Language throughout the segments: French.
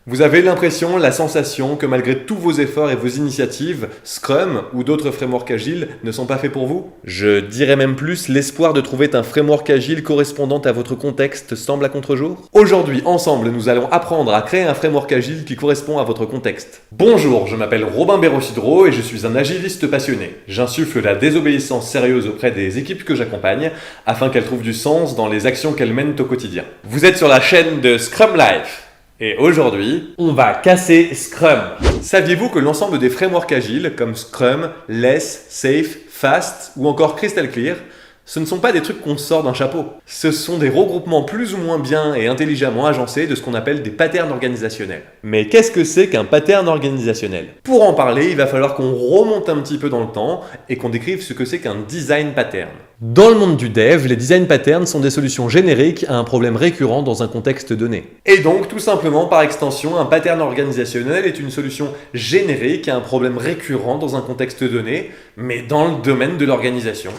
Vous avez l'impression, la sensation que malgré tous vos efforts et vos initiatives, Scrum ou d'autres frameworks agiles ne sont pas faits pour vous? Je dirais même plus, l'espoir de trouver un framework agile correspondant à votre contexte semble à contre-jour? Aujourd'hui, ensemble, nous allons apprendre à créer un framework agile qui correspond à votre contexte. Bonjour, je m'appelle Robin Bérosidro et je suis un agiliste passionné. J'insuffle la désobéissance sérieuse auprès des équipes que j'accompagne afin qu'elles trouvent du sens dans les actions qu'elles mènent au quotidien. Vous êtes sur la chaîne de Scrum Life. Et aujourd'hui, on va casser Scrum. Saviez-vous que l'ensemble des frameworks agiles comme Scrum, Less, Safe, Fast ou encore Crystal Clear, ce ne sont pas des trucs qu'on sort d'un chapeau. Ce sont des regroupements plus ou moins bien et intelligemment agencés de ce qu'on appelle des patterns organisationnels. Mais qu'est-ce que c'est qu'un pattern organisationnel? Pour en parler, il va falloir qu'on remonte un petit peu dans le temps et qu'on décrive ce que c'est qu'un design pattern. Dans le monde du dev, les design patterns sont des solutions génériques à un problème récurrent dans un contexte donné. Et donc, tout simplement, par extension, un pattern organisationnel est une solution générique à un problème récurrent dans un contexte donné, mais dans le domaine de l'organisation.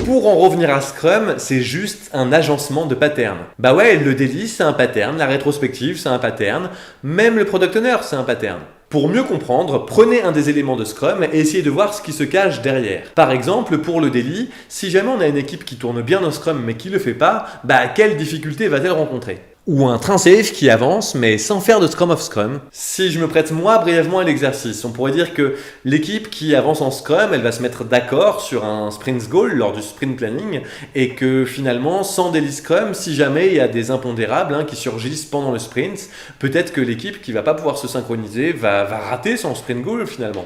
Pour en revenir à Scrum, c'est juste un agencement de patterns. Bah ouais, le daily c'est un pattern, la rétrospective c'est un pattern, même le product owner c'est un pattern. Pour mieux comprendre, prenez un des éléments de Scrum et essayez de voir ce qui se cache derrière. Par exemple, pour le daily, si jamais on a une équipe qui tourne bien au Scrum mais qui le fait pas, bah quelle difficulté va-t-elle rencontrer? Ou un train safe qui avance mais sans faire de Scrum of Scrum. Si je me prête moi brièvement à l'exercice, on pourrait dire que l'équipe qui avance en Scrum, elle va se mettre d'accord sur un sprint goal lors du sprint planning et que finalement, sans daily Scrum, si jamais il y a des impondérables qui surgissent pendant le sprint, peut-être que l'équipe qui va pas pouvoir se synchroniser va rater son sprint goal finalement.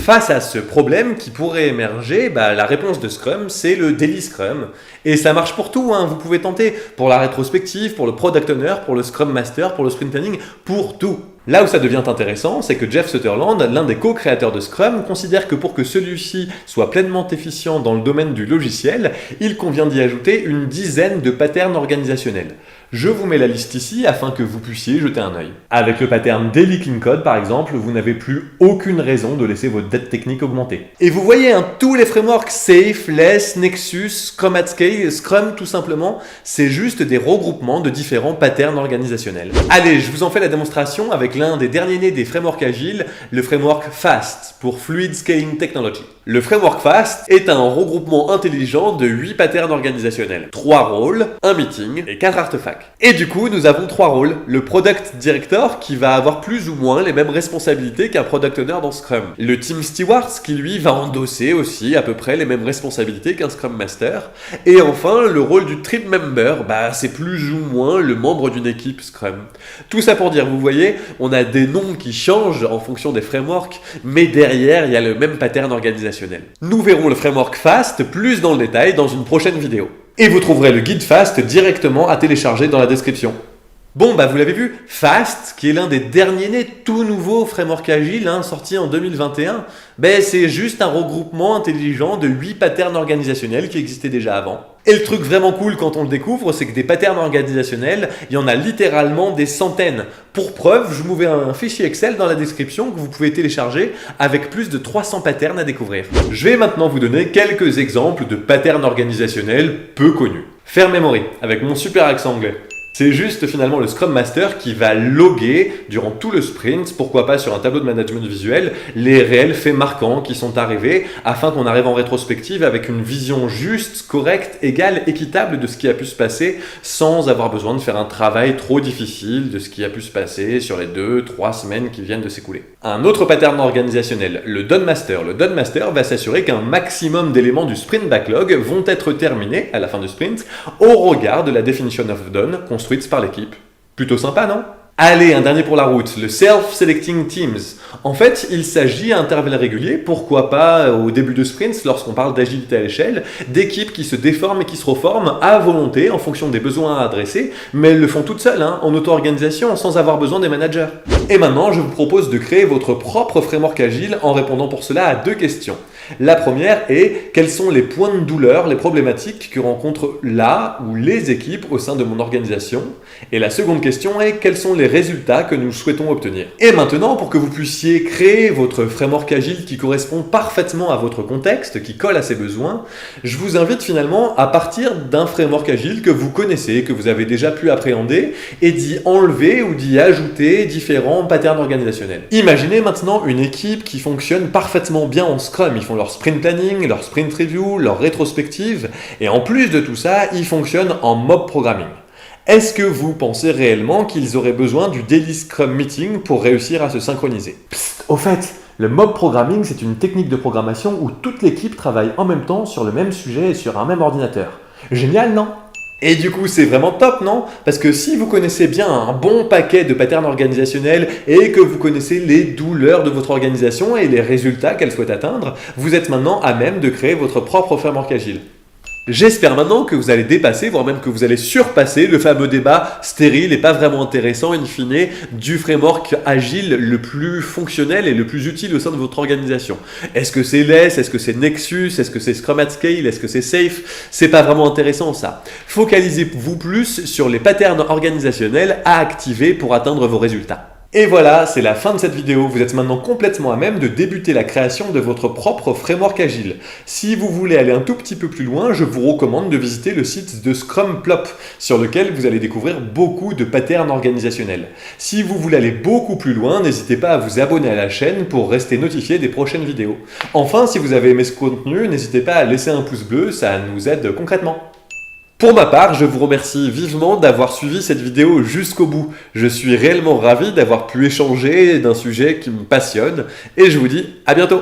Face à ce problème qui pourrait émerger, la réponse de Scrum, c'est le Daily Scrum. Et ça marche pour tout, vous pouvez tenter pour la rétrospective, pour le Product Owner, pour le Scrum Master, pour le Sprint Planning, pour tout. Là où ça devient intéressant, c'est que Jeff Sutherland, l'un des co-créateurs de Scrum, considère que pour que celui-ci soit pleinement efficient dans le domaine du logiciel, il convient d'y ajouter une dizaine de patterns organisationnels. Je vous mets la liste ici afin que vous puissiez jeter un œil. Avec le pattern Daily Clean Code par exemple, vous n'avez plus aucune raison de laisser votre dette technique augmenter. Et vous voyez, tous les frameworks Safe, Less, Nexus, Scrum at Scale, Scrum tout simplement, c'est juste des regroupements de différents patterns organisationnels. Allez, je vous en fais la démonstration avec l'un des derniers nés des frameworks agiles, le framework FAST pour Fluid Scaling Technology. Le framework FAST est un regroupement intelligent de 8 patterns organisationnels, 3 rôles, un meeting et 4 artefacts. Et du coup, nous avons 3 rôles. Le Product Director qui va avoir plus ou moins les mêmes responsabilités qu'un Product Owner dans Scrum. Le Team Steward qui lui va endosser aussi à peu près les mêmes responsabilités qu'un Scrum Master. Et enfin, le rôle du Trip Member, c'est plus ou moins le membre d'une équipe Scrum. Tout ça pour dire, vous voyez, on a des noms qui changent en fonction des frameworks, mais derrière, il y a le même pattern organisationnel. Nous verrons le framework FAST plus dans le détail dans une prochaine vidéo. Et vous trouverez le guide FAST directement à télécharger dans la description. Bon, vous l'avez vu, FAST, qui est l'un des derniers nés tout nouveaux frameworks agiles, sorti en 2021, c'est juste un regroupement intelligent de 8 patterns organisationnels qui existaient déjà avant. Et le truc vraiment cool quand on le découvre, c'est que des patterns organisationnels, il y en a littéralement des centaines. Pour preuve, je vous mets un fichier Excel dans la description que vous pouvez télécharger avec plus de 300 patterns à découvrir. Je vais maintenant vous donner quelques exemples de patterns organisationnels peu connus. Fair Memory, avec mon super accent anglais. C'est juste finalement le Scrum Master qui va loguer durant tout le sprint, pourquoi pas sur un tableau de management visuel, les réels faits marquants qui sont arrivés afin qu'on arrive en rétrospective avec une vision juste, correcte, égale, équitable de ce qui a pu se passer sans avoir besoin de faire un travail trop difficile de ce qui a pu se passer sur les 2-3 semaines qui viennent de s'écouler. Un autre pattern organisationnel, le Done Master. Le Done Master va s'assurer qu'un maximum d'éléments du sprint backlog vont être terminés à la fin du sprint au regard de la definition of done construite par l'équipe. Plutôt sympa, non? Allez, un dernier pour la route, le Self-Selecting Teams. En fait, il s'agit à intervalles réguliers, pourquoi pas au début de sprint, lorsqu'on parle d'agilité à l'échelle, d'équipes qui se déforment et qui se reforment à volonté en fonction des besoins à adresser, mais elles le font toutes seules, en auto-organisation, sans avoir besoin des managers. Et maintenant, je vous propose de créer votre propre framework agile en répondant pour cela à 2 questions. La première est, quels sont les points de douleur, les problématiques que rencontrent la ou les équipes au sein de mon organisation? Et la seconde question est quels sont les résultats que nous souhaitons obtenir. Et maintenant, pour que vous puissiez créer votre framework agile qui correspond parfaitement à votre contexte, qui colle à ses besoins, je vous invite finalement à partir d'un framework agile que vous connaissez, que vous avez déjà pu appréhender, et d'y enlever ou d'y ajouter différents patterns organisationnels. Imaginez maintenant une équipe qui fonctionne parfaitement bien en Scrum. Ils font leur sprint planning, leur sprint review, leur rétrospective, et en plus de tout ça, ils fonctionnent en mob programming. Est-ce que vous pensez réellement qu'ils auraient besoin du Daily Scrum Meeting pour réussir à se synchroniser? Psst, au fait, le mob programming, c'est une technique de programmation où toute l'équipe travaille en même temps sur le même sujet et sur un même ordinateur. Génial, non? Et du coup, c'est vraiment top, non? Parce que si vous connaissez bien un bon paquet de patterns organisationnels et que vous connaissez les douleurs de votre organisation et les résultats qu'elle souhaite atteindre, vous êtes maintenant à même de créer votre propre framework agile. J'espère maintenant que vous allez dépasser, voire même que vous allez surpasser le fameux débat stérile et pas vraiment intéressant in fine du framework agile le plus fonctionnel et le plus utile au sein de votre organisation. Est-ce que c'est LeSS? Est-ce que c'est Nexus? Est-ce que c'est Scrum at Scale? Est-ce que c'est Safe? C'est pas vraiment intéressant ça. Focalisez-vous plus sur les patterns organisationnels à activer pour atteindre vos résultats. Et voilà, c'est la fin de cette vidéo. Vous êtes maintenant complètement à même de débuter la création de votre propre framework agile. Si vous voulez aller un tout petit peu plus loin, je vous recommande de visiter le site de Scrumplop, sur lequel vous allez découvrir beaucoup de patterns organisationnels. Si vous voulez aller beaucoup plus loin, n'hésitez pas à vous abonner à la chaîne pour rester notifié des prochaines vidéos. Enfin, si vous avez aimé ce contenu, n'hésitez pas à laisser un pouce bleu, ça nous aide concrètement. Pour ma part, je vous remercie vivement d'avoir suivi cette vidéo jusqu'au bout. Je suis réellement ravi d'avoir pu échanger d'un sujet qui me passionne et je vous dis à bientôt.